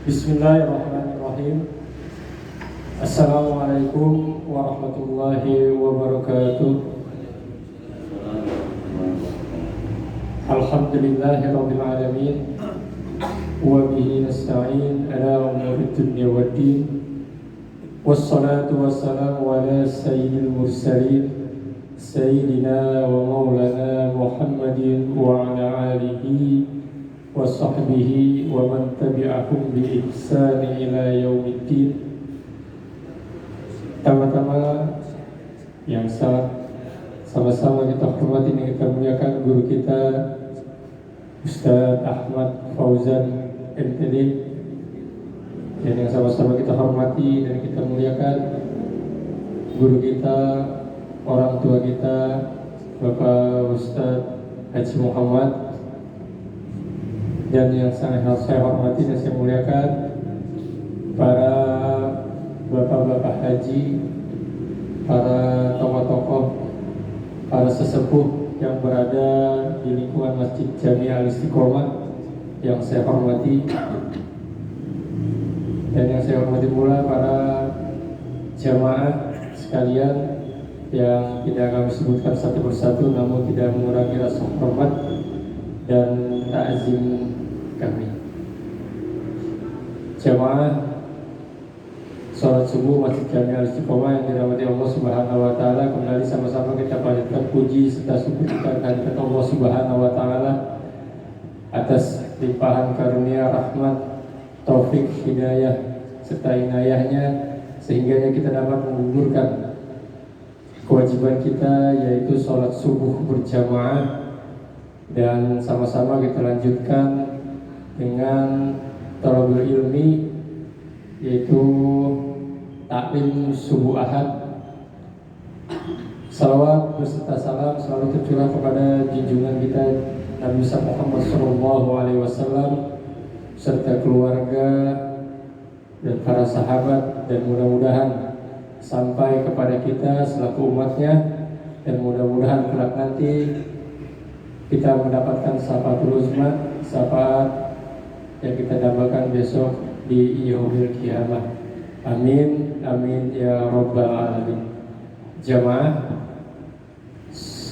Bismillahirrahmanirrahim. Assalamualaikum warahmatullahi wabarakatuh. Alhamdulillahirabbil alamin. Wa bihi nasta'in ala umurid dunya waddin. Wassalatu wassalamu ala sayyidil mursalin sayyidina wa maulana Muhammadin wa ala alihi wa sahbihi wa man tabi'ahum bi ihsani ila yaumiddin. Pertama-tama yang sama-sama kita hormati dan kita muliakan guru kita Ustaz Ahmad Fauzan MTD, dan yang sama-sama kita hormati dan kita muliakan guru kita, orang tua kita Bapak Ustaz Haji Muhammad, dan yang sangat saya hormati dan saya muliakan para bapak-bapak haji, para tokoh-tokoh, para sesepuh yang berada di lingkungan Masjid Jami Al-Istiqomah yang saya hormati, dan yang saya hormati pula para jamaah sekalian yang tidak kami sebutkan satu persatu, namun tidak mengurangi rasa hormat dan ta'zim kami. Jamaah salat subuh Masjid Jami Al-Istiqomah yang dirahmati Allah Subhanahu wa taala, kembali sama-sama kita panjatkan puji serta syukur kita kehadirat Allah Subhanahu wa taala atas limpahan karunia, rahmat, taufik, hidayah serta inayahnya, sehingga kita dapat menggugurkan kewajiban kita, yaitu salat subuh berjamaah, dan sama-sama kita lanjutkan dengan thalabul ilmi, yaitu taklim subuh ahad. Salawat beserta salam selalu tercurah kepada junjungan kita Nabi Muhammad SAW serta keluarga dan para sahabat, dan mudah-mudahan sampai kepada kita selaku umatnya, dan mudah-mudahan kelak nanti kita mendapatkan syafatul uzma, syafaat yang kita dambakan besok di yaumil qiyamah. Amin amin ya rabbal alamin. Jamaah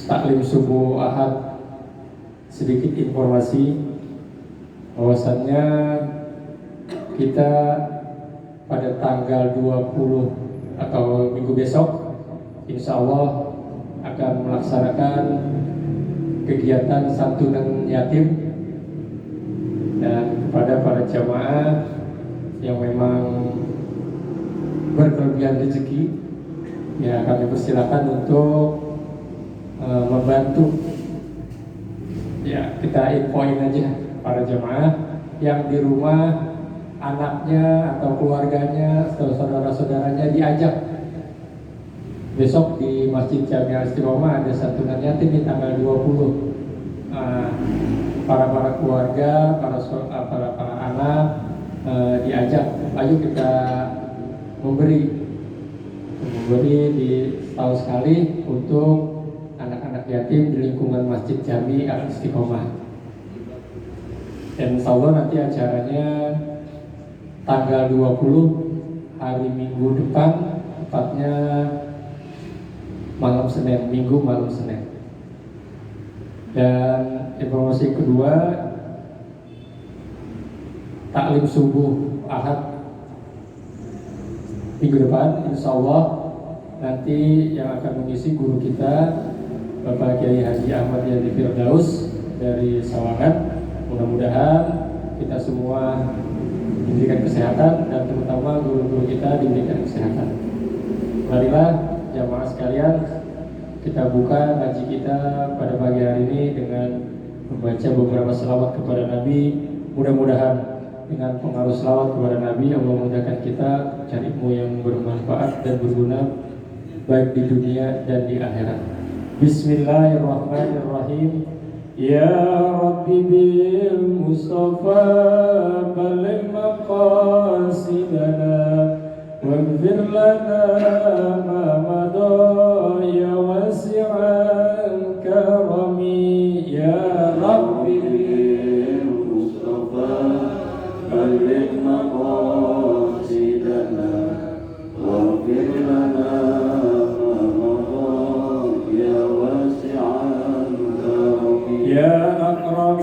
taklim subuh ahad, sedikit informasi bahwasannya kita pada tanggal 20 atau minggu besok insya Allah akan melaksanakan kegiatan santunan yatim, dan kepada para jamaah yang memang berkelebihan rezeki, ya kami persilakan untuk membantu. Ya, kita infoin aja para jamaah yang di rumah anaknya atau keluarganya atau saudara-saudaranya diajak besok di Masjid Jami Al-Istiqomah ada santunan yatim di tanggal 20. Para keluarga, para anak diajak, ayo kita memberi di setahun sekali untuk anak-anak yatim di lingkungan Masjid Jami Al-Istiqomah. Dan insya Allah nanti acaranya tanggal 20 hari Minggu depan, tepatnya malam Senin, Minggu malam Senin. Dan informasi kedua, taklim subuh ahad minggu depan insya Allah nanti yang akan mengisi guru kita Bapak Kiai Haji Ahmad Yani Firdaus dari Sawangan. Mudah-mudahan kita semua diberikan kesehatan, dan terutama guru-guru kita diberikan kesehatan. Marilah jamaah sekalian, kita buka ngaji kita pada pagi hari ini dengan membaca beberapa selawat kepada Nabi. Mudah-mudahan dengan pengaruh selawat kepada Nabi Allah memudahkan kita cari ilmu yang bermanfaat dan berguna baik di dunia dan di akhirat. Bismillahirrahmanirrahim. Ya Rabbi bil Mustafa balligh maqasidana waghfir lana ma madha ya wasi'al karami. Ya Rabbi bil Mustafa بلغ مقاصدنا واغفر لنا ما مضى يا واسع الكرم يا أكرم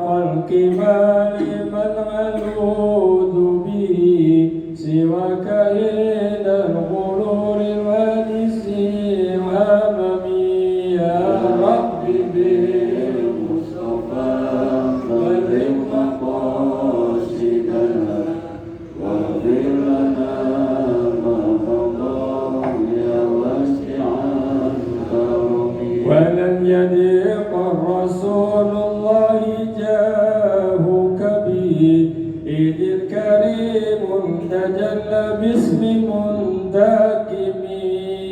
خلق ما لمن ألوذ به سواك إلى الغرور والاستعمام يا رب بالمصطفى بلغ مقاصدنا واغفر لنا ما مضى يا واسع الكرم ولن يليق رسول الله جاهك به إذ الكريم تجلى باسم منتكم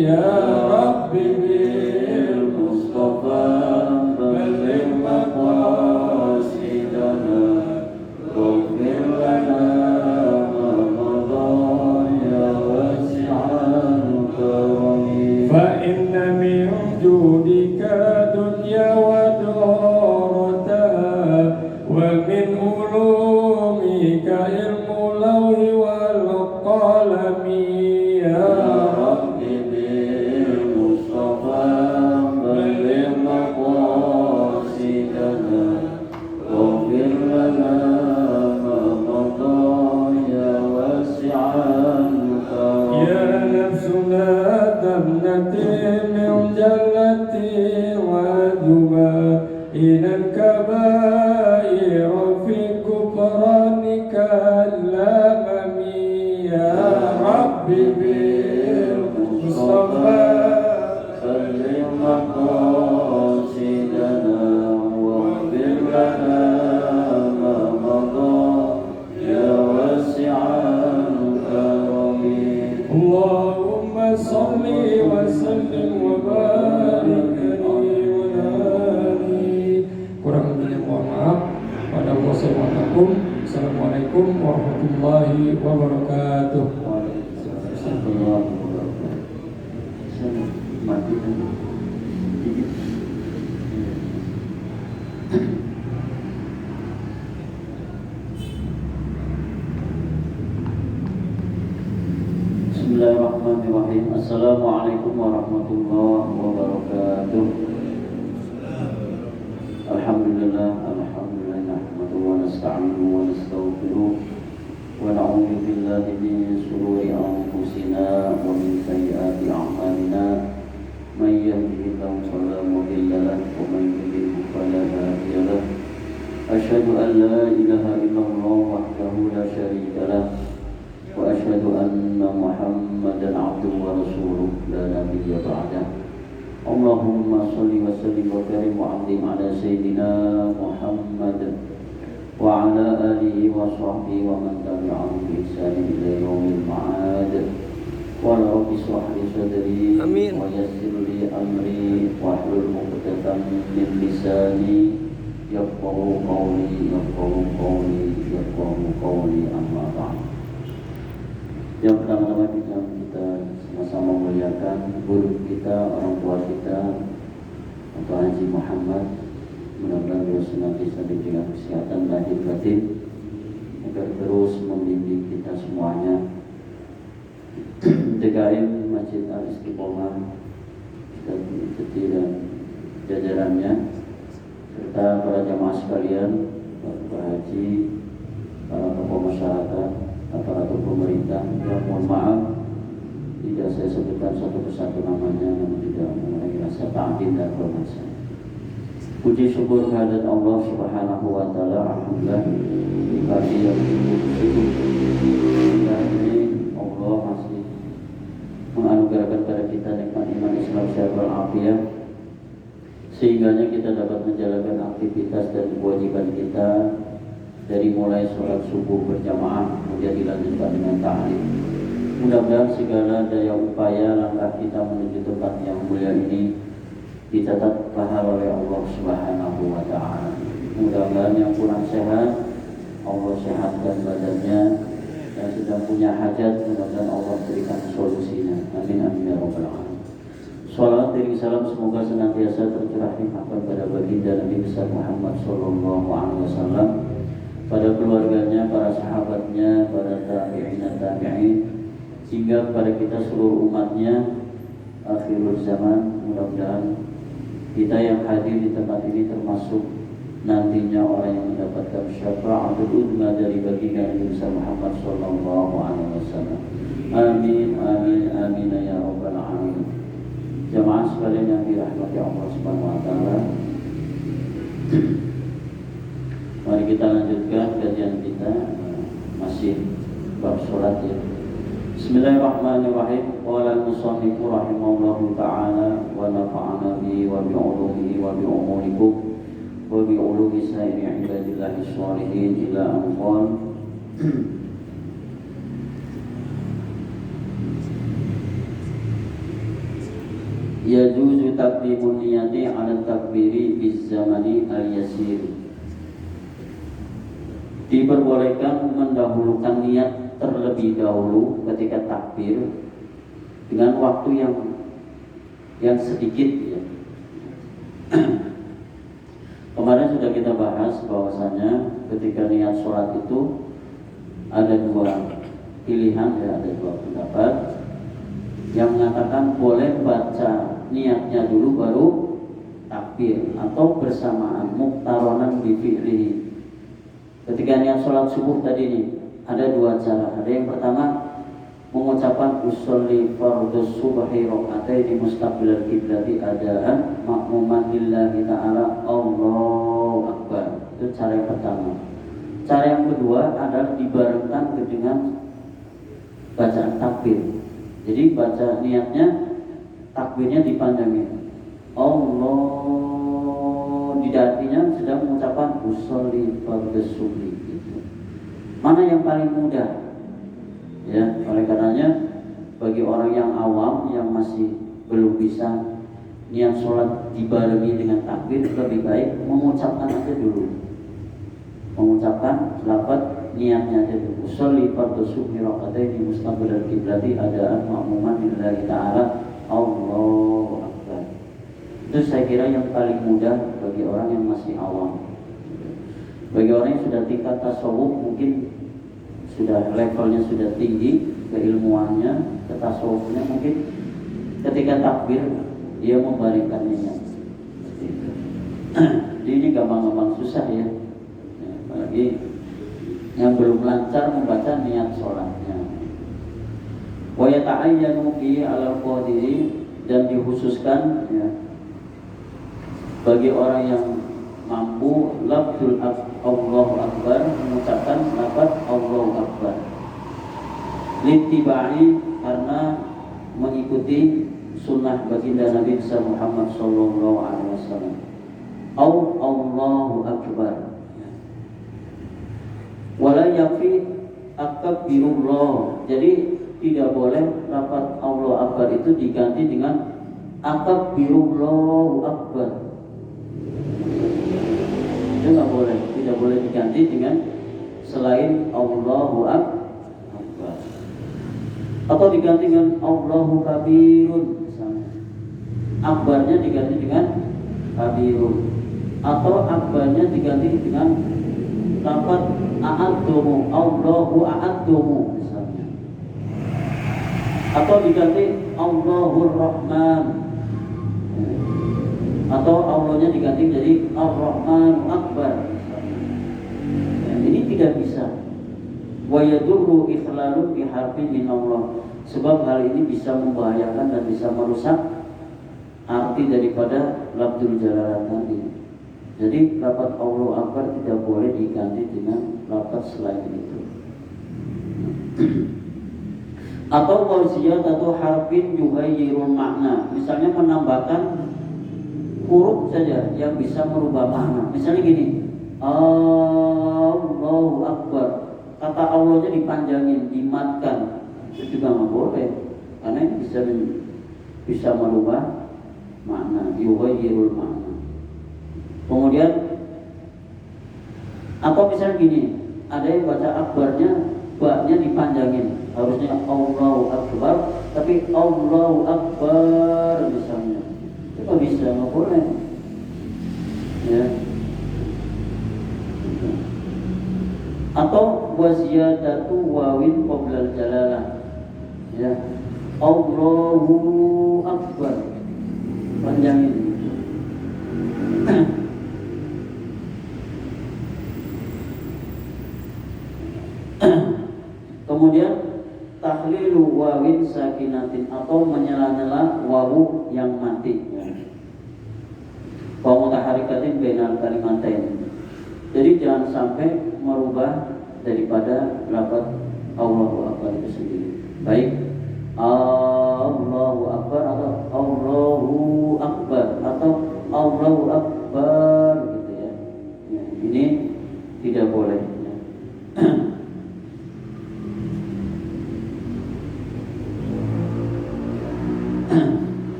يا رب بالمصطفى بلغ مقاصدنا واغفر لنا ما مضى يا واسع الكرم فإن من جودك دنيا ودارتها ومن علومك علم اللوح والقلم يا رب بالمصطفى بلغ مقاصدنا واغفر لنا ما مضى يا واسع الكرم يا نفس لا تمنتي من جلة وجبا إلى الكبائر في كفرانك اللامم يا رب بالمصطفى بلغ مقاصدنا واغفر لنا ما مضى يا واسع الكرم اللهم صل وسلم وبارك عليه وعلى آله. Kurang lebihnya mohon maaf. Wassalamualaikum warahmatullahi wabarakatuh. Bismillahirrahmanirrahim. Assalamualaikum warahmatullahi wabarakatuh. Alhamdulillah nahmaduhu wa nasta'inuhu wa nastaghfiruh wa na'udzu billahi min shururi anfusina wa min sayyiati a'malina. May yahdihillahu fala mudilla lahu wa may yudlil fala hadiya lahu. Asyhadu an la ilaha illallah wahdahu la syarika lahu wa asyhadu anna Muhammadan abduhu wa rasuluh la nabiyya ba'dahu. Allahumma salli wa sallim wa karim wa azim ala sayyidina Muhammad wa ala alihi wa sahbihi wa man tabi'ahum bi ihsan ila yaumil ma'ad. Wa rabbi shrah li sadri wa yassir li amri wa hlul 'uqdatam min lisani yafqahu qawli amma ba'd. Yang pertama-tama kita sama-sama memuliakan guru kita, orang tua kita, Bapak Haji Muhammad. Mudah-mudahan beliau senantiasa diberikan kesehatan lahir batin agar terus membimbing kita semuanya. DKM Masjid Al-Istiqomah dan jajarannya serta para jamaah sekalian, Bapak Haji, para tokoh masyarakat, aparatur pemerintah, yang mohon maaf tidak saya sebutkan satu persatu namanya, namun tidak mengurangi rasa ta'zim dan hormat saya. Puji syukur kehadirat Allah Subhanahu wa taala, alhamdulillah dikasih yang itu. Ini Allah masih menganugerahkan kepada kita nikmat iman Islam sehat walafiat, sehingganya kita dapat menjalankan aktivitas dan kewajiban kita dari mulai sholat subuh berjamaah kemudian dilanjutkan dengan ta'lim. Mudah-mudahan segala daya upaya langkah kita menuju tempat yang mulia ini dicatat pahala oleh Allah Subhanahu wa taala. Mudah-mudahan yang kurang sehat Allah sehatkan badannya, yang sedang punya hajat mudah-mudahan Allah berikan solusinya. Amin amin ya rabbal alamin. Salat dan salam semoga senantiasa tercurah limpahkan pada baginda Nabi besar Muhammad sallallahu alaihi wasallam, pada keluarganya, para sahabatnya, para tabi'in dan tabi'in, sehingga kepada kita seluruh umatnya akhirul zaman. Mudah-mudahan kita yang hadir di tempat ini termasuk nantinya orang yang mendapatkan syafa'atul uzma dari baginda Nabi Muhammad sallallahu alaihi wasallam. Amin amin amin ya rabbal alamin. Jamaah sekalian yang dirahmati Allah Subhanahu wa taala. Mari kita lanjutkan kajian kita, masih bab salat ya. Bismillahirrahmanirrahim. Qala al-musannif rahimahullahu ta'ala wa nafa'ana bihi wa bi'ulumihi wa bi'umulikum wa bi'ulumi sairi ibadillahi sholihin ila anqal. Yajuzu taqdimun niyati 'ala takbiri fi zamani al-yasir. Diperbolehkan mendahulukan niat terlebih dahulu ketika takbir dengan waktu yang sedikit ya. Kemarin sudah kita bahas bahwasanya ketika niat sholat itu ada dua pilihan ya, ada dua pendapat yang mengatakan boleh baca niatnya dulu baru takbir atau bersamaan muqtaronan bi fi'lihi. Ketika niat sholat subuh tadi nih ada dua cara. Ada yang pertama mengucapkan usolli fardhu subhi rakaataini mustaqbilal qiblati adaan makmuman lillahi ta'ala Allahu akbar. Itu cara yang pertama. Cara yang kedua adalah dibarengkan dengan bacaan takbir. Jadi baca niatnya, takbirnya dipanjangin. Allah di hatinya sedang mengucapkan usolli fardhu subhi. Mana yang paling mudah? Ya, oleh karenanya bagi orang yang awam yang masih belum bisa niat sholat dibarengi dengan takbir, lebih baik mengucapkan aja dulu. Mengucapkan lafaz niatnya aja dulu. Usolli fardhu subhi rakaataini mustaqbilal qiblati adaan ma'muman lillahi ta'ala Allahu akbar. Itu saya kira yang paling mudah bagi orang yang masih awam. Bagi orang yang sudah tingkat tasawuf mungkin sudah levelnya sudah tinggi, keilmuannya, ketasawufnya mungkin ketika takbir dia membaringkan niat. Jadi ini gampang-gampang susah ya. Apalagi yang belum lancar membaca niat sholatnya. Wa yata'ayyanu fi 'alal qadiri, dan dikhususkan ya, bagi orang yang mampu lafzul Allahu akbar, mengucapkan lafaz Allahu akbar. Littiba'i, karena mengikuti sunnah baginda Nabi Muhammad sallallahu alaihi wasallam. Allahu akbar. Wala yakfi akbirullah. Jadi tidak boleh lafaz Allahu akbar itu diganti dengan akbirullahu akbar. Itu nggak boleh, tidak boleh diganti dengan selain Allahu akbar, atau diganti dengan Allahu kabirun misalnya. Akbarnya diganti dengan kabirun, atau akbarnya diganti dengan lafaz a'addumu, Allahu a'addumu misalnya, atau diganti Allahur Rahman, atau Allahnya diganti jadi Ar-Rahman Akbar. Ya, ini tidak bisa. Wa yadurru ikhlalu bi harfin min Allah, sebab hal ini bisa membahayakan dan bisa merusak arti daripada lafzul jalalah tadi. Jadi lafaz Allahu Akbar tidak boleh diganti dengan lafaz selain itu. Atau waziyat atau harfin yughayyirul makna, misalnya menambahkan huruf saja yang bisa merubah makna. Misalnya gini, Allahu Akbar, kata Allahnya dipanjangin, dimatkan, itu juga nggak boleh, karena ini bisa merubah makna, yughayyirul makna. Kemudian, atau misalnya gini, ada yang baca akbarnya, ba-nya dipanjangin, harusnya Allahu Akbar, tapi Allahu Akbar misalnya. Itu bisa, nggak boleh ya. wa ziyadatu wawin qoblal jalalah. Ya. Allahu Akbar. Panjangin. Kemudian tahlilu wawin sakinatin atau menyela-nyela wawu yang mati. Wa mutaharikatin bainal kalimatain. Jadi jangan sampai merubah daripada lafaz Allahu Akbar itu sendiri. Baik Allahu Akbar atau Allahu Akbar atau Allahu Akbar gitu ya. Ini tidak boleh.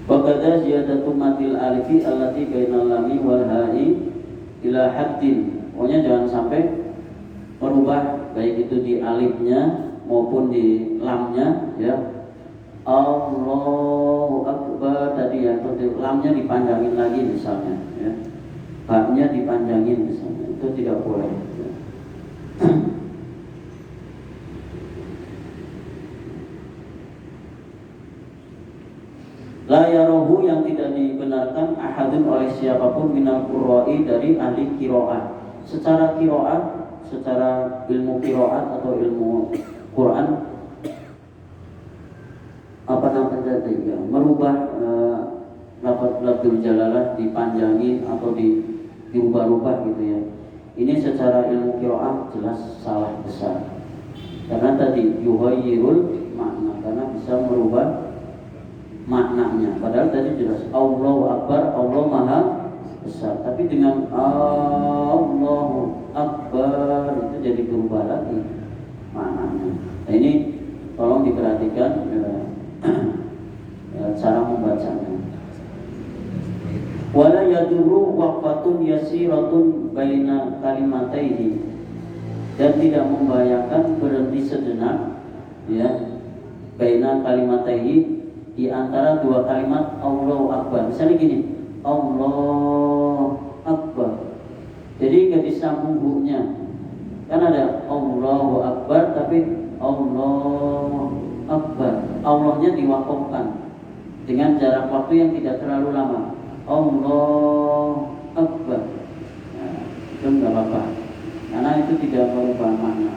Wakada ziyadatu matil alifi allati bainal lami wal ha'i ila haddin. Pokoknya jangan sampai merubah baik itu di alifnya maupun di lamnya ya. Allahu Akbar tadi ya, lamnya dipanjangin lagi misalnya ya. Haknya dipanjangin misalnya. Itu tidak boleh ya. La yarohu yang tidak dibenarkan ahadun oleh siapapun minal qurra'i dari ahli qiraat. Secara qiraat, secara ilmu qiraat atau ilmu Quran apa namanya tadi ya, merubah lafaz jalalah dipanjangin atau diubah-ubah gitu ya. Ini secara ilmu qiraat jelas salah besar. Karena tadi yuhayyirul makna, karena bisa merubah maknanya. Padahal tadi jelas Allahu Akbar, Allah Maha Besar. Tapi dengan Allahu Akbar itu jadi berubah lagi maknanya. Nah, ini tolong diperhatikan cara membacanya. Wala yadurru waqfatun yasiratun baina kalimataihi, dan tidak membahayakan berhenti sejenak ya baina kalimataihi, di antara dua kalimat Allahu Akbar. Misalnya gini, Allahu Akbar. Jadi nggak disambung hu-nya. Kan ada Allahu Akbar tapi Allahu Akbar. Allahnya diwakafkan dengan jarak waktu yang tidak terlalu lama. Allahu Akbar. Nah, itu nggak apa-apa. Karena itu tidak merubah makna.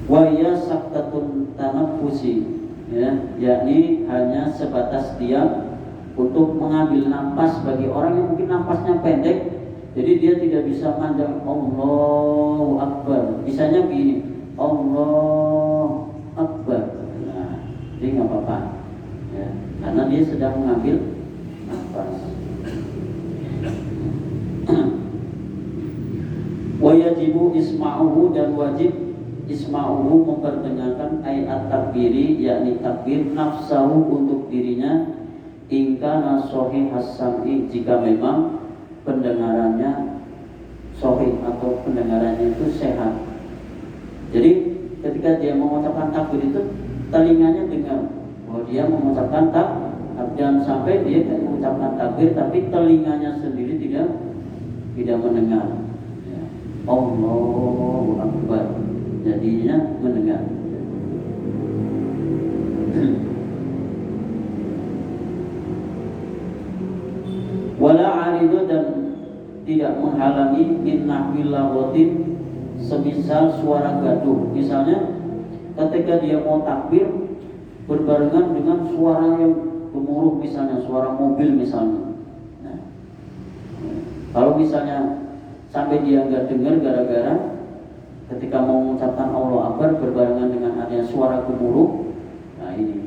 Waya saktatun tanaffusi ya, yakni hanya sebatas diam untuk mengambil nafas bagi orang yang mungkin nafasnya pendek, jadi dia tidak bisa panjang Allahu Akbar. Bisanya begini, Allahu Akbar. Nah, jadi nggak apa-apa ya, karena dia sedang mengambil nafas. Wayajibu isma'uhu, dan wajib isma'uhu memperdengarkan ayat takbiri, yakni takbir nafsahu untuk dirinya, ingkana sahih as-sam'i, jika memang pendengarannya sahih atau pendengarannya itu sehat. Jadi ketika dia mengucapkan takbir itu telinganya dengar bahwa dia mengucapkan takbir. Jangan sampai dia mengucapkan takbir tapi telinganya sendiri tidak mendengar ya. Allahu Akbar, jadinya mendengar. Wala aridu, dan tidak menghalangi min nahwil laghatin, semisal suara gaduh. Misalnya ketika dia mau takbir berbarengan dengan suara yang gemuruh, misalnya suara mobil misalnya. Nah, kalau misalnya sampai dia nggak dengar gara-gara ketika mau mengucapkan Allahu Akbar berbarengan dengan adanya suara gemuruh, nah ini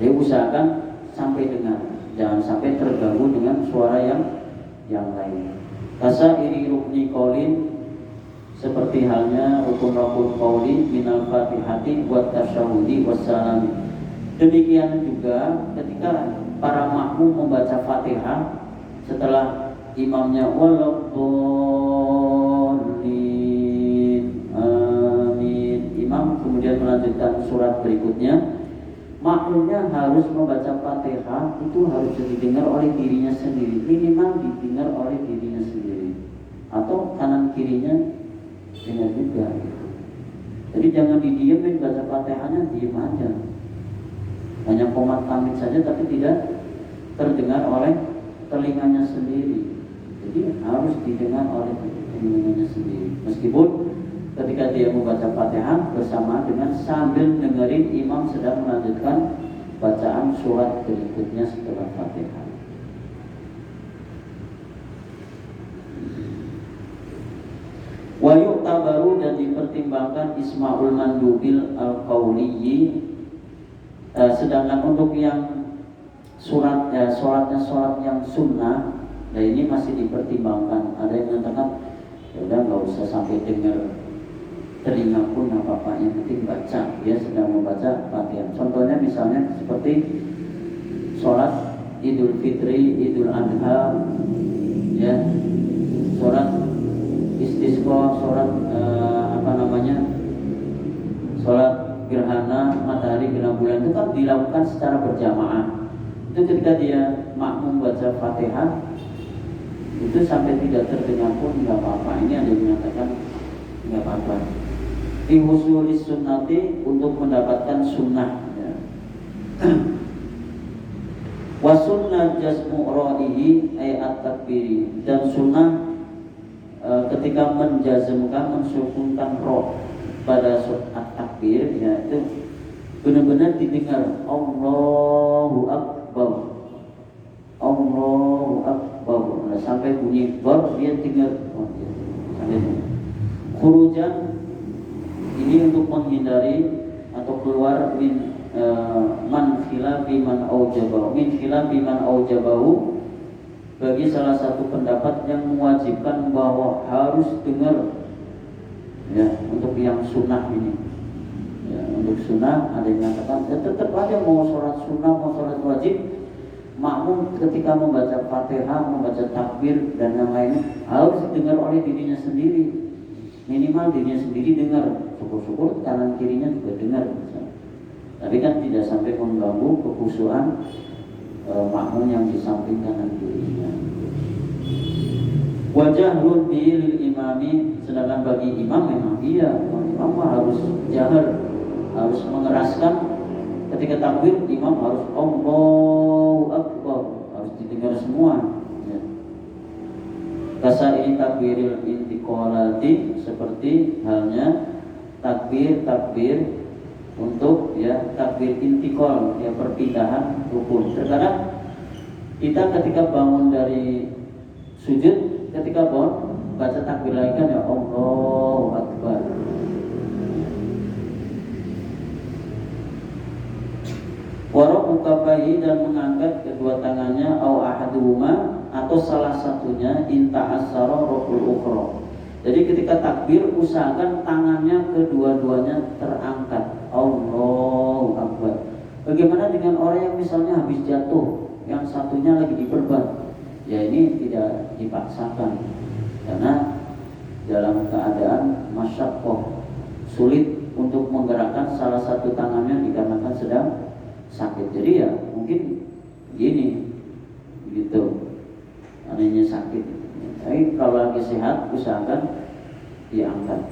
dia usahakan sampai dengar, jangan sampai terganggu dengan suara yang lain. Kasa iri rukni qaulin, seperti halnya rukun-rukun qauli minal fatihati wa tasyahudi wassalami. Demikian juga ketika para makmum membaca Fatihah setelah imamnya waladdallin amin, imam kemudian kemudian melanjutkan surat berikutnya, makmumnya harus membaca Fatihah itu harus didengar oleh dirinya sendiri, minimal didengar oleh dirinya sendiri, atau kanan kirinya dengar juga. Jadi jangan didiemin baca Fatihahnya, diem aja, hanya komat kamit saja tapi tidak terdengar oleh telinganya sendiri. Jadi harus didengar oleh telinganya sendiri, meskipun ketika dia membaca Fatihah bersama dengan sambil dengerin imam sedang melanjutkan bacaan surat berikutnya setelah Fatihah. Wa yu'tabaru, dan dipertimbangkan isma'ul mandubil al-qauliyyi. Sedangkan untuk yang sholatnya sholat yang sunnah, nah ini masih dipertimbangkan. Ada yang mengatakan ya udah nggak usah sampai dengar telinga pun apa-apa, yang penting baca, dia sedang membaca Fatihah. Contohnya misalnya seperti sholat Idul Fitri, Idul Adha, ya, sholat istisqa, sholat sholat gerhana matahari, gerhana bulan, itu kan dilakukan secara berjamaah. Itu ketika dia makmum baca Fatihah itu sampai tidak terdengar pun nggak apa-apa. Ini ada yang menyatakan nggak apa-apa. Ihusulis sunnati, untuk mendapatkan sunnah. Ya. Wasunnah jasmu ra'ihi ayat takbiri, dan sunnah ketika menjazmkan, mensukunkan roh pada surat takbir, ya, itu benar-benar didengar Allahu Akbar, Allahu Akbar. Nah, sampai bunyi bar dia dengar. Khurujan ini untuk menghindari atau keluar min man khilafi man aujabahu, min khilafi man aujabahu, bagi salah satu pendapat yang mewajibkan bahwa harus dengar, ya, untuk yang sunnah ini. Ya, untuk sunnah ada yang mengatakan ya, tetap aja mau sholat sunnah mau sholat wajib, makmum ketika membaca Fatihah, membaca takbir dan yang lainnya harus didengar oleh dirinya sendiri, minimal dirinya sendiri dengar, syukur-syukur kanan kirinya juga dengar. Tapi kan tidak sampai mengganggu kekhusyuan makmum yang di samping kanan kirinya. Wajah rubi lil imami, sedangkan bagi imam memang imam harus jahar, harus mengeraskan ketika takbir. Imam harus Allahu Akbar, harus didengar semua. Ya. Kasairi takbiril intiqalati, seperti halnya takbir untuk, ya, takbir intiqal, ya, perpindahan rukun. Terkadang kita ketika bangun dari sujud, ketika bangun baca takbir lagi kan, ya, Allahu Akbar. Warafu kafaihi, dan mengangkat kedua tangannya, au ahaduhuma, atau salah satunya, inta asara rukul ukhra. Jadi ketika takbir usahakan tangannya kedua-duanya terangkat. Allahu Akbar. Bagaimana dengan orang yang misalnya habis jatuh, yang satunya lagi diperban? Ya, ini tidak dipaksakan, karena dalam keadaan masyaqqah, sulit untuk menggerakkan salah satu tangannya dikarenakan sedang sakit. Jadi ya mungkin gini, gitu, anehnya sakit. Tapi kalau lagi sehat usahakan diangkat.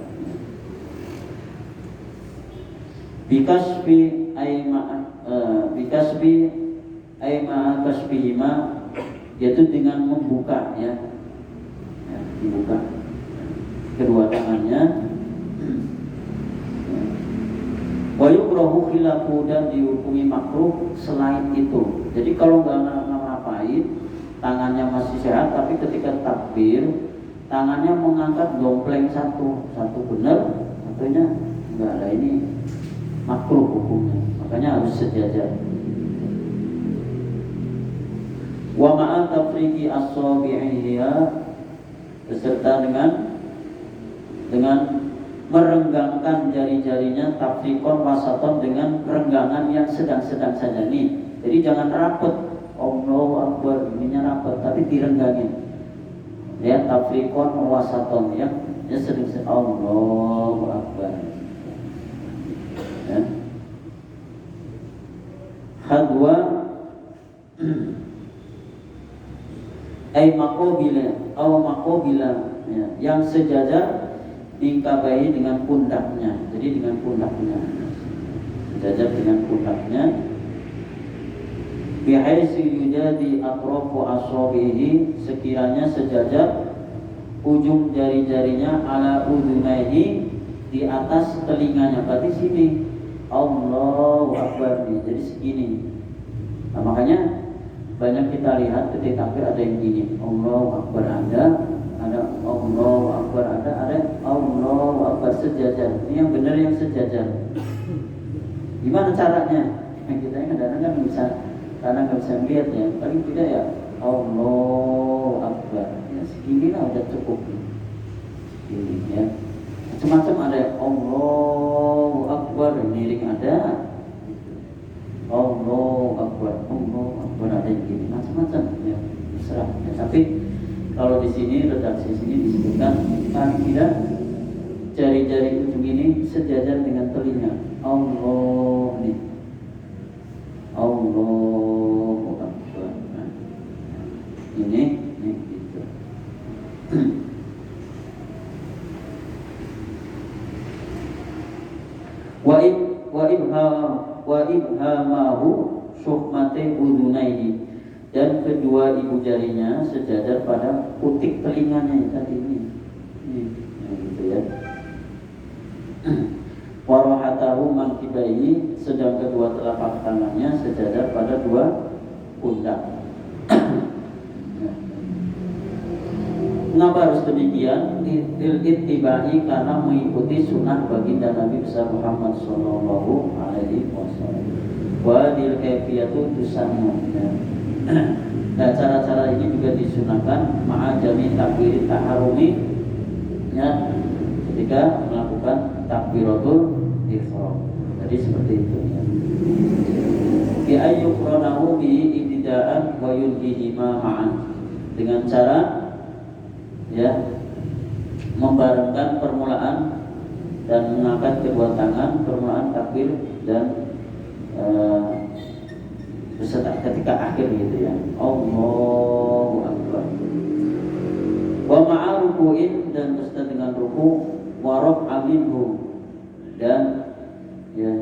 Bikasbi aima kasbihima, yaitu dengan membuka, ya, dibuka kedua tangannya. Wa yukrahu khilafu, dan dihukumi makruh selain itu. Jadi kalau nggak ngapain, tangannya masih sehat, tapi ketika takbir tangannya mengangkat dompleng satu benar, satunya enggak, lah ini makruh hukumnya, makanya harus sejajar. Wa ma'a tafriqi as-sabi'iyya, beserta dengan merenggangkan jari-jarinya, tafriqon wasaton, dengan renggangan yang sedang-sedang saja nih. Jadi jangan rapet, Allahu Akbar, ininya rapet, tapi direnggangin. Ya, tafriqon wasaton, yang sedang Allahu Akbar. Ya. Hadwa ay maqabila atau maqabila, ya, yang sejajar dikabai dengan pundaknya. Jadi dengan pundaknya, sejajar dengan pundaknya. Bihaitsu yujadi atrafu asabihi, sekiranya sejajar ujung jari-jarinya ala udunaihi, di atas telinganya. Berarti sini Allahu Akbar nih, jadi segini. Nah, makanya banyak kita lihat ketika takbir ada yang gini, Allahu Akbar, ada Allahu Akbar, ada Allahu Akbar sejajar. Ini yang benar, yang sejajar. Gimana caranya? Kita kadang-kadang kan bisa, karena nggak bisa melihat ya, paling tidak ya Allahu Akbar, ya segini lah udah cukup. Segini ya. Macam-macam ada Allahu Akbar, miring ada, Allahu Akbar ada yang gini, macam-macam ya, terserah ya. Tapi kalau di sini, redaksi sini disebutkan paling tidak jari-jari ujung ini sejajar dengan telinga. Allah nih, Allahu Akbar. Nah, ini gitu. Wa ibhamahu syuhmati udunaihi, dan kedua ibu jarinya sejajar pada putik telinganya tadi ini. Nah, gitu ya. Warahatahu mankibaihi, sedang kedua telapak tangannya sejajar pada dua pundak. Kenapa harus demikian? Ittibai, karena mengikuti sunnah baginda Nabi besar Muhammad Sallallahu Alaihi Wasallam. Wa dil kaifiyatu tusannu. Nah, cara-cara ini juga disunahkan ma'ajami takbir taharumi, ya, ketika melakukan takbiratul ihram. Jadi seperti itu ya. Bi ayyukranahu bi ibtida'an wa yunhihima ma'an, dengan cara ya membarengkan permulaan dan mengangkat kedua tangan, permulaan takbir dan beserta ketika akhir gitu ya, Allahu Akbar. Wa ma'a ruku'in, dan beserta dengan ruku', wa raf'a minhu, dan ya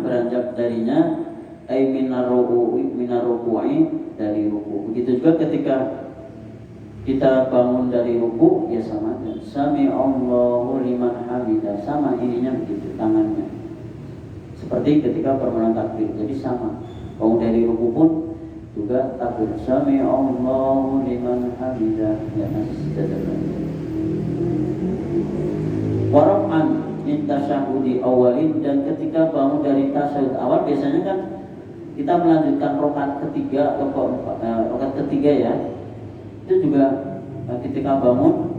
beranjak darinya, ay minar ruku'i, dari ruku'. Begitu juga ketika kita bangun dari ruku, ya sama, sami Allahu liman hamidah, sama ininya begitu, tangannya seperti ketika permulaan takbir. Jadi sama, bangun dari ruku pun juga takbir, sami Allahu liman hamidah, ya masih sejajar. Waraf'an min tasyahudi awalin, dan ketika bangun dari tasyahud awal, biasanya kan kita melanjutkan rakaat ketiga atau rakaat ketiga ya, itu juga ketika bangun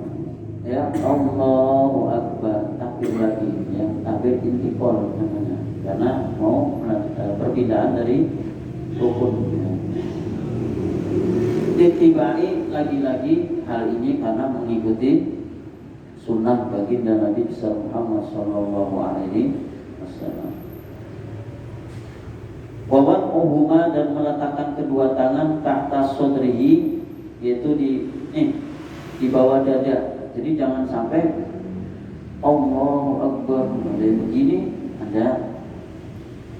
ya Allahu Akbar, takbir lagi ya, takbir intikal namanya, karena mau perpindahan dari rukun ya. Ditibai lagi-lagi hal ini karena mengikuti sunnah baginda Nabi besar Muhammad Sallallahu Alaihi Wasallam. Wawat uhuma, dan meletakkan kedua tangan tahta sodrihi, yaitu di bawah dada. Jadi jangan sampai Allahu Akbar ada yang begini, ada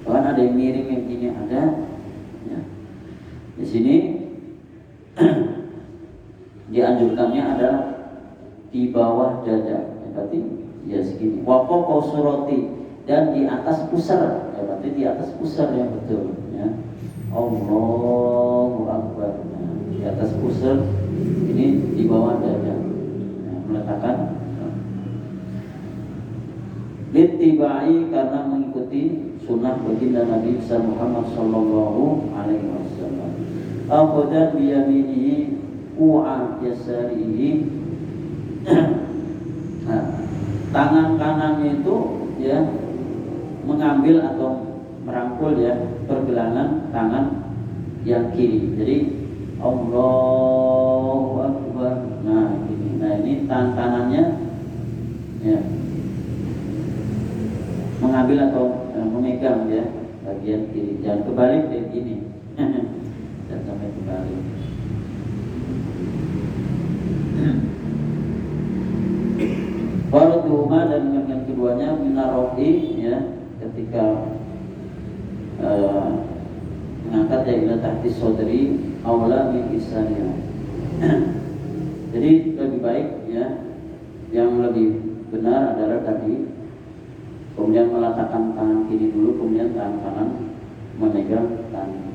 bahkan ada yang miring yang gini, ada ya. Di sini dianjurkannya adalah di bawah dada, ya, berarti ya segini. Wa fawqa surati, dan di atas pusar, ya berarti di atas pusar yang betul ya. Allahu Akbar, nah, di atas pusar, ini di bawah dada ya, meletakkan littibai, karena mengikuti sunnah baginda Nabi besar Muhammad Sallallahu Alaihi Wasallam. Akhadha biyaminihi u'a yasarihi, nah, tangan kanannya itu ya mengambil atau merangkul ya pergelangan tangan yang kiri. Jadi Allahu Akbar. Nah ini, tangan kanannya ya mengambil atau memegang ya bagian kiri, jangan kebalik kayak gini. Dan sampai kebalik. Waruduhuma, dan yang keduanya minarofi ya, ketika mengangkat ya ila tahti sodri aula min isaniya. Jadi lebih baik ya, yang lebih benar adalah tadi, kemudian meletakkan tangan kiri dulu, kemudian tangan kanan memegang tangan.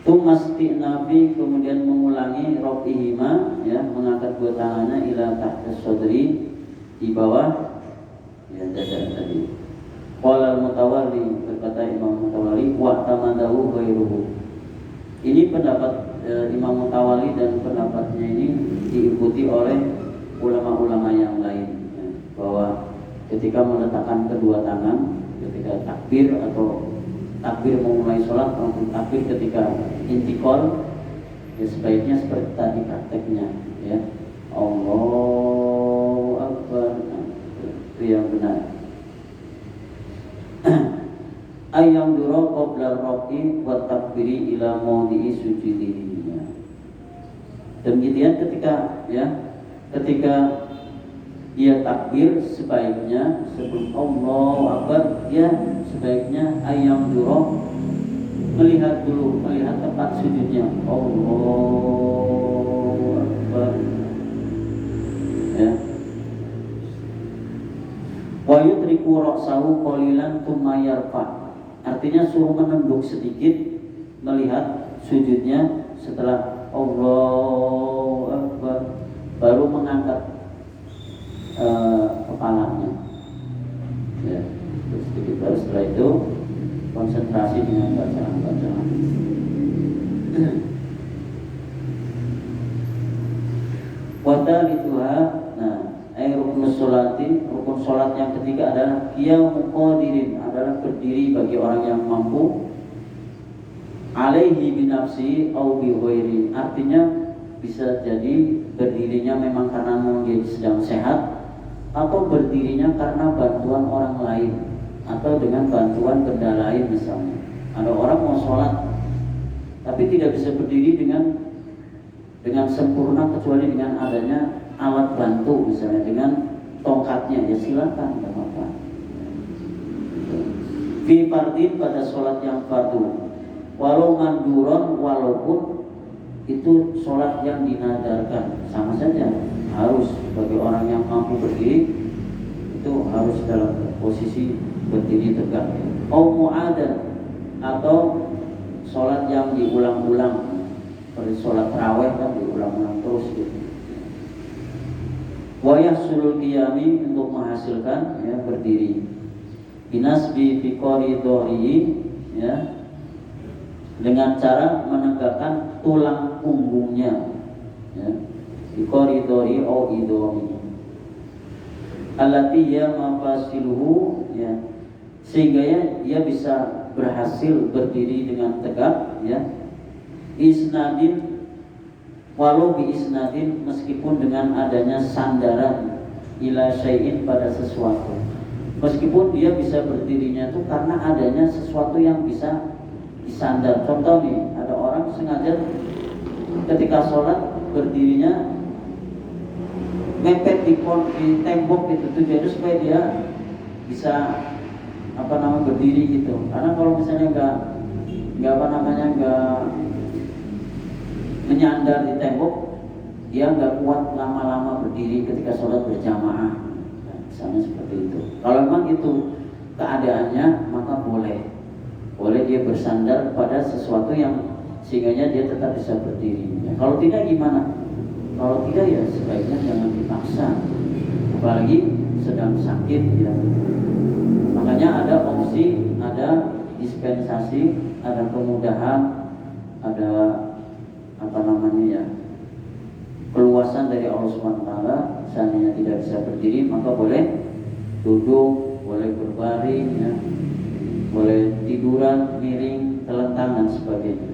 Tumasti nabi, kemudian mengulangi rofihima ya, mengangkat dua tangannya ila tahta sodri, di bawah ya dada tadi. Qala al-Mutawalli, berkata Imam Mutawalli, wa tamadahu ghairuhu. Ini pendapat Imam Mutawalli, dan pendapatnya ini diikuti oleh ulama-ulama yang lain ya, bahwa ketika meletakkan kedua tangan ketika takbir atau takbir memulai sholat maupun takbir ketika intikal ya, sebaiknya seperti tadi prakteknya ya, Allahu Akbar. Nah, itu yang benar. Ayam duro qabla rafi wa takbiri ila mawdi'i sujudihi. Demikian ketika dia takbir, sebaiknya sebelum Allahu Akbar dia sebaiknya ayam duro, melihat tempat sujudnya. Allahu Akbar ya. Wa yudriku ra'sahu qalilan tsumma yarfa. Artinya suruh menunduk sedikit melihat sujudnya, setelah Allahu Akbar baru mengangkat kepalanya ya, sedikit, baru setelah itu konsentrasi dengan bacaan. Wadalituha, nah rukun sholati, rukun sholat yang ketiga adalah qiyamu qadirin, adalah berdiri bagi orang yang mampu, alaihi binafsi au bi ghairi. Artinya bisa jadi berdirinya memang karena dia sedang sehat, atau berdirinya karena bantuan orang lain, atau dengan bantuan benda lain. Misalnya ada orang mau sholat tapi tidak bisa berdiri dengan sempurna kecuali dengan adanya alat bantu, misalnya dengan tongkatnya, ya silakan, tidak apa-apa. Fi fardin, pada sholat yang fardu, walau manduron, walaupun itu sholat yang dinadarkan, sama saja harus bagi orang yang mampu berdiri itu harus dalam posisi berdiri tegak. Au mu'adan, atau sholat yang diulang-ulang, seperti sholat tarawih kan diulang-ulang terus gitu. Wayah sulul qiyami, untuk menghasilkan ya berdiri. Binasbi fi qoridorihi, ya, dengan cara menegakkan tulang punggungnya ya, fi qoridori au idomi allati ya mafasiluhu ya, sehingga ya dia bisa berhasil berdiri dengan tegak ya, isnadin, walau bi isnadin, meskipun dengan adanya sandaran, ila syai'in, pada sesuatu. Meskipun dia bisa berdirinya itu karena adanya sesuatu yang bisa disandar. Contoh nih, ada orang sengaja ketika sholat berdirinya mepet di tembok itu, tujuannya supaya dia bisa berdiri gitu. Karena kalau misalnya nggak menyandar di tembok, dia nggak kuat lama-lama berdiri ketika sholat berjamaah, misalnya seperti itu. Kalau memang itu keadaannya, maka boleh dia bersandar pada sesuatu yang sehingga dia tetap bisa berdiri. Kalau tidak gimana? Kalau tidak ya sebaiknya jangan dipaksa, apalagi sedang sakit ya. Makanya ada opsi, ada dispensasi, ada kemudahan, ada keluasan dari Allah SWT. Seandainya tidak bisa berdiri, maka boleh duduk, boleh berbaring ya, boleh tiduran, miring, telentang dan sebagainya.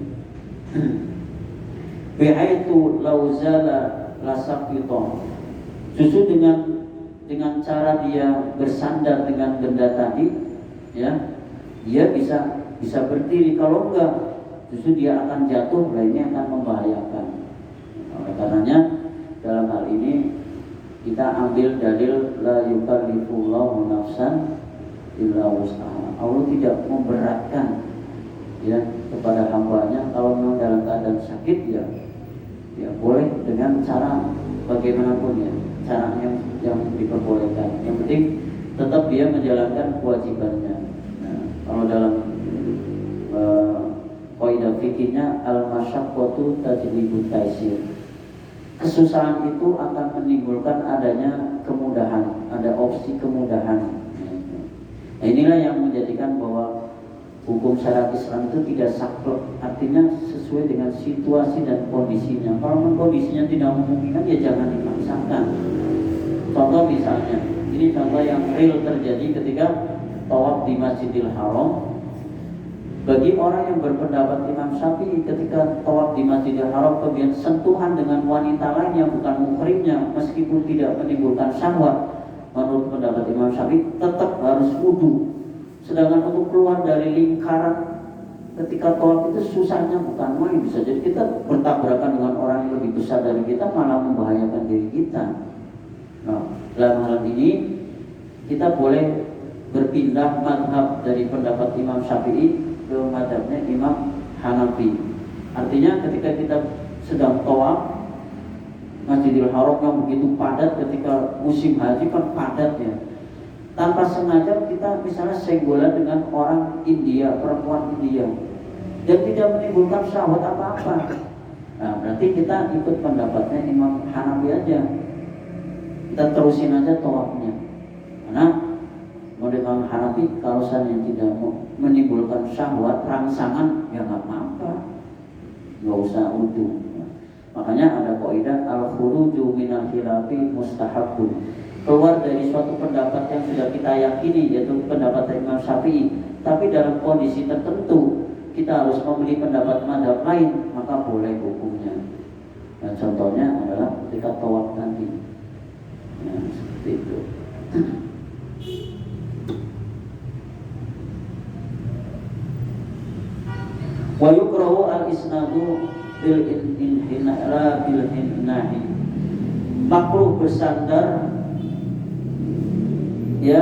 Bi'aitu lauzala lasaqita. Justru dengan cara dia bersandar dengan benda tadi, ya, dia bisa berdiri. Kalau enggak, justru dia akan jatuh. Nah, ini akan membahayakan. Oleh karenanya dalam hal ini kita ambil dalil la yukallifullahu nafsan illa wus'aha. Allah tidak memberatkan, ya, kepada hambanya. Kalau memang dalam keadaan sakit, ya boleh dengan cara bagaimanapun, ya, cara yang diperbolehkan. Yang penting tetap dia menjalankan kewajibannya. Nah, kalau dalam kaidah fikihnya al-masyaqqatu tajlibut taisir. Kesusahan itu akan menimbulkan adanya kemudahan, ada opsi kemudahan. Nah, inilah yang menjadikan bahwa hukum syariat Islam itu tidak saklek, artinya sesuai dengan situasi dan kondisinya. Kalau kondisinya tidak memungkinkan, ya jangan dipaksakan. Contoh misalnya, ini contoh yang real terjadi ketika tawaf di Masjidil Haram. Bagi orang yang berpendapat Imam Syafi'i, ketika tawaf di Masjidil Haram kemudian sentuhan dengan wanita lain yang bukan muhrimnya, meskipun tidak menimbulkan syahwat, menurut pendapat Imam Syafi'i tetap harus wudu. Sedangkan untuk keluar dari lingkaran ketika tawaf itu susahnya bukan main. Bisa jadi kita bertabrakan dengan orang yang lebih besar dari kita, malah membahayakan diri kita. Nah, dalam hal ini kita boleh berpindah madhab dari pendapat Imam Syafi'i ke madhabnya Imam Hanafi. Artinya ketika kita sedang tawaf Masjidil Haram yang begitu padat, ketika musim haji kan padat, ya, tanpa sengaja kita misalnya senggolan dengan orang India, perempuan India, dan tidak menimbulkan syahwat apa-apa, nah berarti kita ikut pendapatnya Imam Hanafi aja, kita terusin aja tawafnya. Karena menurut Imam Hanafi, kalau seandainya tidak menimbulkan syahwat, rangsangan, ya nggak apa-apa, nggak usah wudu. Makanya ada kaidah al-khuruju minal khilafi mustahabun. Keluar dari suatu pendapat yang sudah kita yakini, yaitu pendapat Imam Syafi'i, tapi dalam kondisi tertentu kita harus membeli pendapat madhab lain, maka boleh hukumnya. Nah, contohnya adalah ketika tawaf nanti, nah, seperti itu. Wa yukrahu al-isnadu bil inhina bil hinnahi. Makruh bersandar, ya,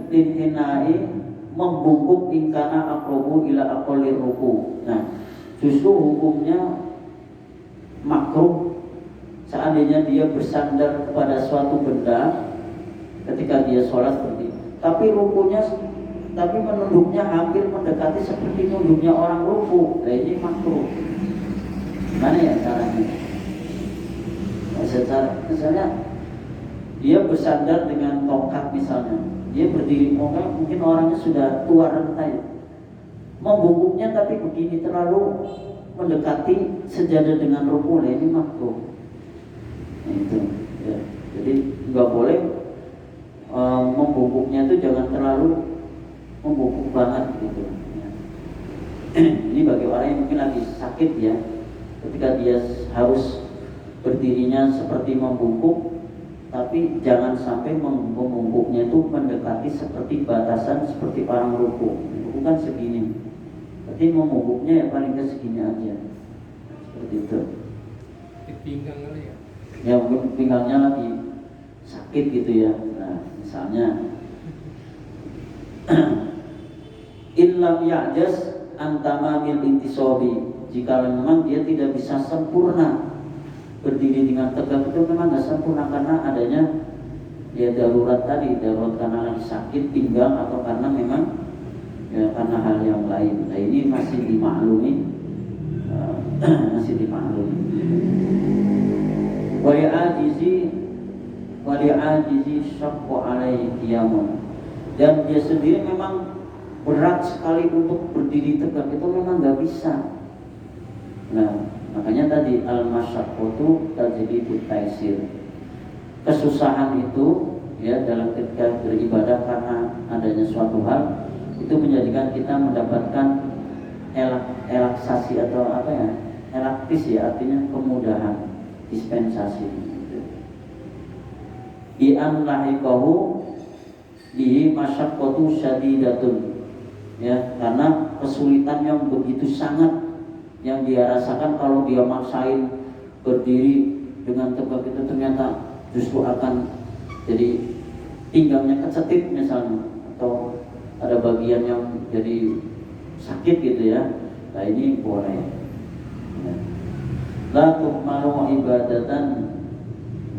lil hinai, membungkuk ingkana aqrabu ila aqallir ruku. Nah, justru hukumnya makruh seandainya dia bersandar kepada suatu benda ketika dia sholat seperti itu. Tapi menunduknya hampir mendekati seperti nunduknya orang ruku. Nah, ini makruh. Gimana ya caranya? Nah, secara misalnya dia bersandar dengan tongkat misalnya, dia berdiri mungkin orangnya sudah tua renta, membungkuknya tapi begini terlalu mendekati sejadah dengan ruku. Nah, ini makruh. Nah, itu, ya. Jadi nggak boleh membungkuknya itu jangan terlalu membungkuk banget gitu. Ya. Ini bagi orang yang mungkin lagi sakit, ya, ketika dia harus berdirinya seperti membungkuk, tapi jangan sampai membungkuknya itu mendekati seperti batasan seperti orang ruku. Ruku kan segini, berarti membungkuknya ya paling ke segini aja, seperti itu. Di pinggang kali ya? Ya mungkin pinggangnya lagi sakit gitu, ya. Nah, misalnya illam ya'jaz antamamil intisobi, jika memang dia tidak bisa sempurna berdiri dengan tegak, itu memang tidak sempurna karena adanya, ya, darurat tadi, darurat karena lagi sakit pinggang atau karena memang, ya, karena hal yang lain. Nah, ini masih dimaklumi, masih dimaklumi. Wali'ajizi syaqqu alaihi qiyamun, dan dia sendiri memang berat sekali untuk berdiri tegak, itu memang nggak bisa. Nah, makanya tadi al-masyaqqatu tajlibut taisir. Kesusahan itu, ya, dalam ketika beribadah karena adanya suatu hal itu menjadikan kita mendapatkan relaksasi atau apa, ya, elaktis, ya, artinya kemudahan, dispensasi. bi an lahiqahu bihi masyaqqatu syadidatun, ya, karena kesulitan yang begitu sangat yang dia rasakan kalau dia maksain berdiri dengan tegak itu ternyata justru akan jadi pinggangnya kecetip misalnya, atau ada bagian yang jadi sakit gitu ya. Nah ini boleh. La tuhmalu ibadatan,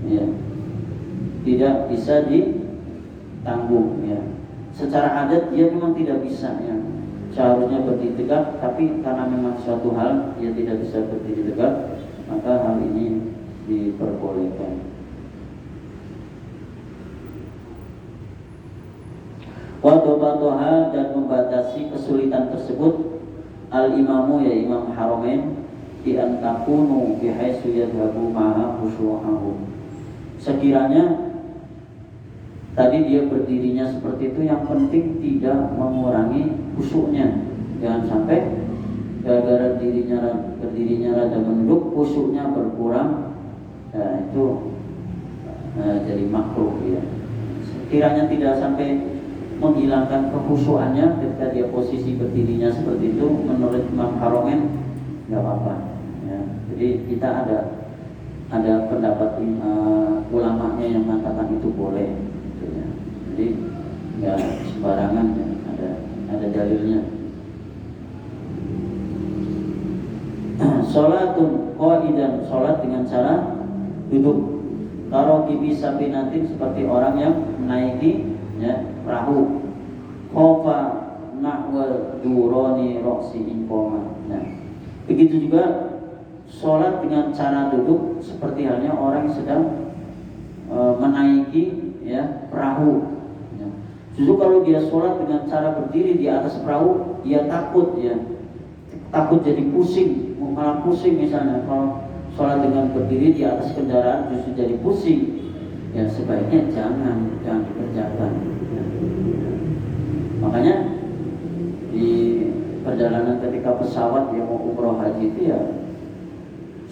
ya, tidak bisa ditanggung, ya. Secara adat dia memang tidak bisa, ya, seharusnya berdiri tegak, tapi karena memang suatu hal dia tidak bisa berdiri tegak, maka hal ini diperbolehkan. Wadobatoha, dan membatasi kesulitan tersebut al-imamu, ya imam haramain, bi an takunu bihaitsu yadhabu ma'a khusyu'ahu. Sekiranya tadi dia berdirinya seperti itu, yang penting tidak mengurangi khusyuknya. Jangan sampai gara-gara berdirinya rada menunduk, khusyuknya berkurang. Nah, itu jadi makruh, ya. Sekiranya tidak sampai menghilangkan kekhusyukannya ketika dia posisi berdirinya seperti itu, menurut Imam Haramain nggak apa-apa, ya. Jadi kita ada pendapat ulamanya yang mengatakan itu boleh, gitu, ya. Jadi nggak sembarangan, ya. Ada dalilnya. Sholatun qaidan, sholat dengan cara duduk. Karokibi sabinatin, seperti orang yang menaiki, ya, perahu. Khofa nahwa duroni roksi inkoma. Nah, begitu juga sholat dengan cara duduk, seperti halnya orang yang sedang menaiki, ya, perahu. Ya. Justru kalau dia sholat dengan cara berdiri di atas perahu, dia takut, ya, takut jadi pusing, malah pusing misalnya. Kalau sholat dengan berdiri di atas kendaraan justru jadi pusing, ya sebaiknya jangan dikerjakan. Ya. Makanya di perjalanan ketika pesawat yang mau umroh haji itu, ya,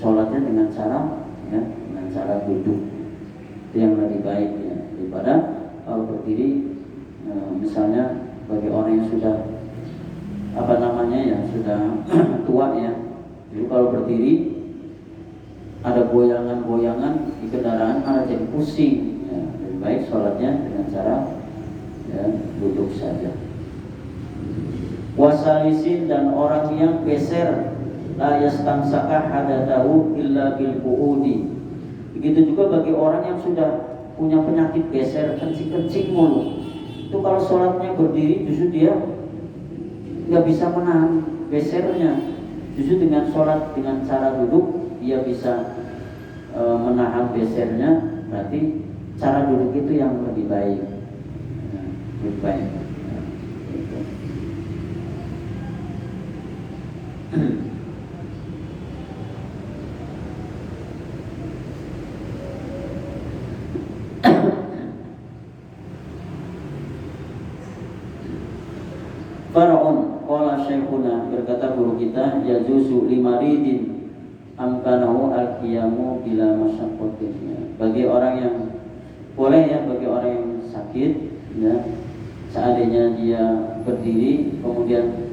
sholatnya dengan cara duduk. Itu yang lebih baik, ya, daripada kalau berdiri. Misalnya bagi orang yang sudah sudah tua, ya, jadi kalau berdiri ada goyangan-goyangan di kendaraan malah jadi pusing, ya. Lebih baik sholatnya dengan cara, ya, duduk saja. Wasalisin, dan orang yang geser, la yastansaka hadatahu illa bil qu'udi. Begitu juga bagi orang yang sudah punya penyakit geser, kencing-kencing mulu. Itu kalau sholatnya berdiri justru dia nggak bisa menahan gesernya. Justru dengan sholat dengan cara duduk dia bisa menahan gesernya. Berarti cara duduk itu yang lebih baik, lebih baik. Gitu. Faraun qala syekhuna, berkata guru kita, yajuzu limaridin amkanahu al-qiyamu bila masyaqqatin. Bagi orang yang boleh, ya, bagi orang yang sakit, ya, seandainya dia berdiri kemudian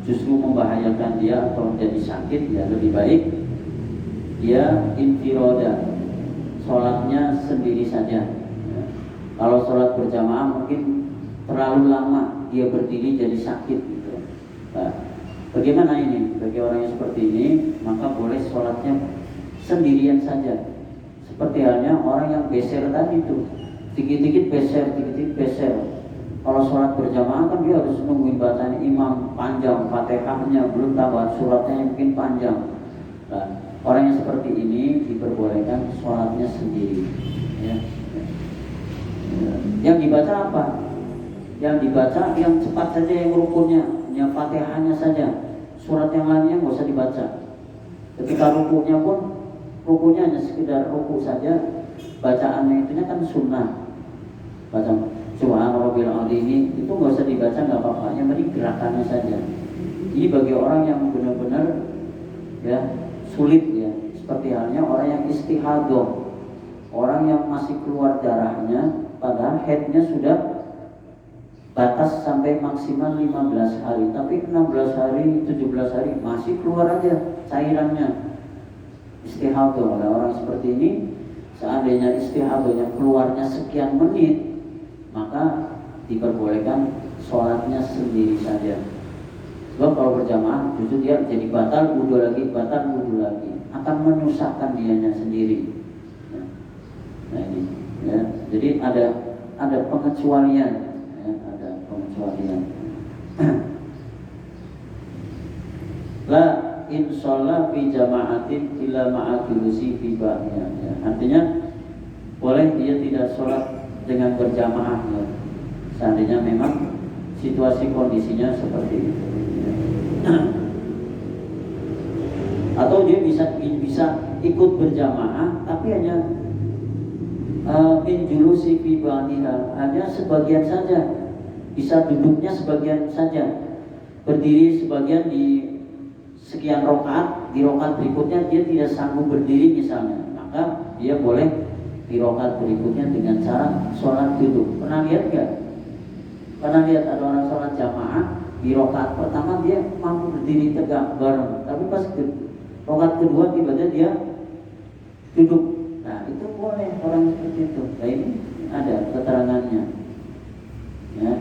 justru membahayakan dia atau jadi sakit, ya lebih baik dia infiroda, sholatnya sendiri saja, ya. Kalau sholat berjamaah mungkin terlalu lama dia berdiri jadi sakit, gitu. Nah, bagaimana ini? Bagi orang yang seperti ini, maka boleh sholatnya sendirian saja. Seperti halnya orang yang geser tadi itu, dikit-dikit geser, dikit-dikit geser. Kalau sholat berjamaah kan dia harus nungguin bacaan imam panjang, fatihahnya, belum tambahan suratnya yang mungkin panjang. Nah, orang yang seperti ini diperbolehkan sholatnya sendiri, ya. Yang dibaca apa? Yang dibaca yang cepat saja, yang rukunnya, yang fatihahnya saja. Surat yang lainnya nggak usah dibaca. Ketika rukunya pun, rukunya hanya sekedar ruku saja. Bacaannya itunya kan sunnah. Baca Subhana Rabbil Adzim itu nggak usah dibaca, nggak apa-apa. Yang penting gerakannya saja. Ini bagi orang yang benar-benar, ya, sulit, ya. Seperti halnya orang yang istihadah. orang yang masih keluar darahnya, padahal headnya sudah batas sampai maksimal 15 hari, tapi 16 hari, 17 hari masih keluar aja cairannya. Istihadah, ada orang seperti ini, seandainya istihadahnya keluarnya sekian menit, maka diperbolehkan sholatnya sendiri saja. Sebab kalau berjamaah justru dia jadi batal wudu lagi, akan menyusahkan dianya sendiri. Nah ini, ya. Jadi ada pengecualian, ya, ada pengecualian. La in sholla fi jama'atin illa ma'a julusi fi ba'diyah, ya. Artinya boleh dia tidak sholat dengan berjamaah, ya. Seandainya memang situasi kondisinya seperti itu, ya. Atau dia bisa ikut berjamaah tapi hanya min julusi fi ba'diyah, hanya sebagian saja, bisa duduknya sebagian saja, berdiri sebagian di sekian rokaat, di rokaat berikutnya dia tidak sanggup berdiri misalnya, maka dia boleh di rokaat berikutnya dengan cara sholat duduk. Pernah lihat nggak? Pernah lihat ada orang sholat jamaah di rokaat pertama dia mampu berdiri tegak bareng, tapi pas rokaat kedua tiba-tiba dia duduk. Nah itu boleh orang seperti itu. Nah ini ada keterangannya, ya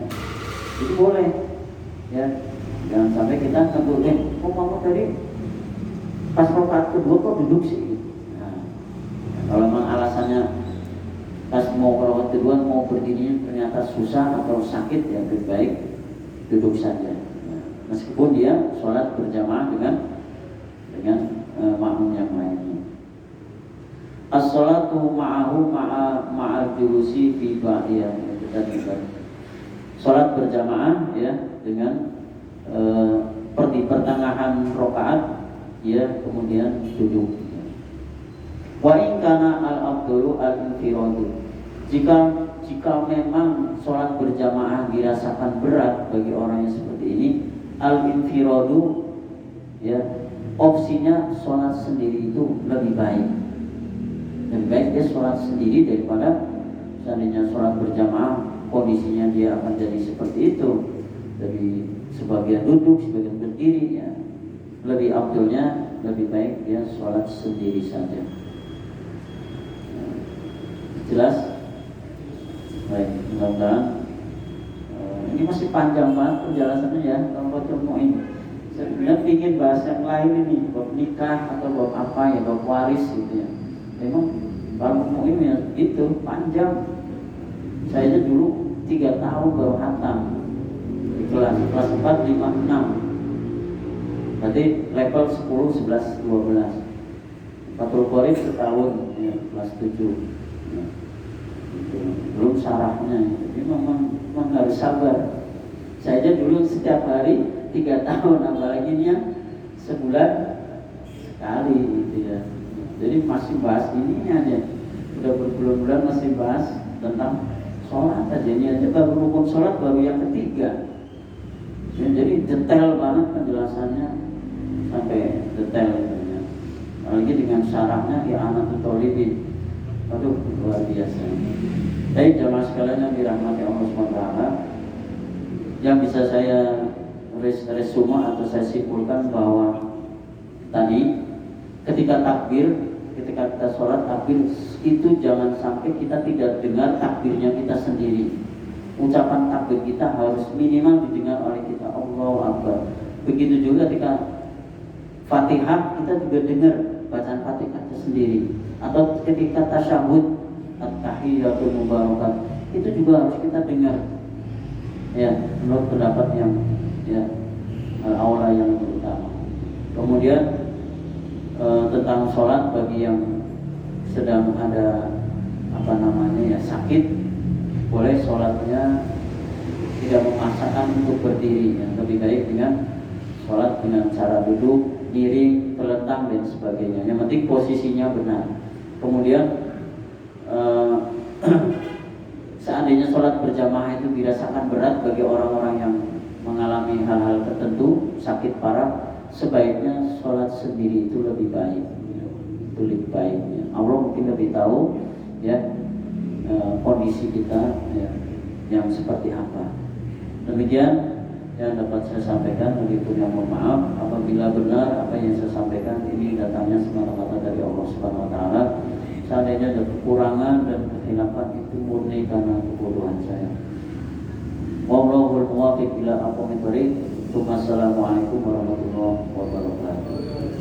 itu boleh, ya. Jangan sampai kita ngebutin, kok kamu tadi pas rokaat kedua kok duduk sih? Nah, kalau memang alasannya pas mau rokaat kedua mau berdiri ternyata susah atau sakit, ya lebih baik duduk saja. Nah, meskipun dia sholat berjamaah dengan makmum yang lainnya. As-sholatu ma'ahu ma'a julusi fi ba'diyah. Sholat berjamaah, ya, dengan di pertengahan rokaat, ya, kemudian duduk. Wa in kana al-afdalu al-infiradu. Jika memang sholat berjamaah dirasakan berat bagi orang yang seperti ini, al-infiradu, ya, opsinya sholat sendiri itu lebih baik. Lebih baik dia sholat sendiri daripada seandainya sholat berjamaah kondisinya dia akan jadi seperti itu, dari sebagian duduk, sebagian berdiri, ya. Lebih afdalnya, lebih baik dia sholat sendiri saja. Jelas? Baik, mudah-mudahan ini masih panjang banget penjelasannya, ya. Kalau baca mau ini, saya bilang ingin bahas yang lain ini, bab nikah atau bab apa, ya, bab waris gitu, ya. Memang kalau mau ini ya itu panjang. Saya dulu 3 tahun baru hatam di kelas 4, 5, 6. Berarti level 10, 11, 12. Fathul Qorib setahun, ya, kelas 7. Ya. Belum syarahnya, jadi memang harus sabar. Saya dulu setiap hari 3 tahun, apalagi ini yang sebulan sekali gitu, ya. Jadi masih bahas ini aja, udah berbulan-bulan masih bahas tentang sholat aja. Ini aja baru rukun sholat baru yang ketiga, ya, jadi detail banget penjelasannya, sampai detail itu, ya. Apalagi dengan syarahnya ya Anatul Tolibin, aduh luar biasa. Baik jamaah sekalian yang dirahmati Allah SWT, yang bisa saya resume atau saya simpulkan bahwa tadi ketika kita sholat takbir itu jangan sampai kita tidak dengar takbirnya kita sendiri. Ucapan takbir kita harus minimal didengar oleh kita, Allahu Akbar. Begitu juga ketika Fatihah kita juga dengar bacaan Fatihah kita sendiri. Atau ketika tasyahud at-tahiyyatul mubarakat itu juga harus kita dengar. Ya, menurut pendapat yang, ya, aula yang utama. Kemudian tentang sholat bagi yang sedang ada sakit, boleh sholatnya tidak memaksakan untuk berdiri, ya. Lebih baik dengan sholat dengan cara duduk, miring, terlentang dan sebagainya. Yang penting posisinya benar. Kemudian seandainya sholat berjamaah itu dirasakan berat bagi orang-orang yang mengalami hal-hal tertentu, sakit parah, sebaiknya sholat sendiri itu lebih baik, ya. Itu lebih baik, ya. Allah mungkin lebih tahu ya kondisi kita ya, yang seperti apa. Demikian yang dapat saya sampaikan. Begitu yang mohon maaf apabila benar apa yang saya sampaikan ini datangnya semata-mata dari Allah Subhanahu wa taala. Seandainya ada kekurangan dan kehilafan itu murni karena kebodohan saya. Wallahul muwaffiq ila aqwamit thoriq. Wassalamualaikum warahmatullahi wabarakatuh.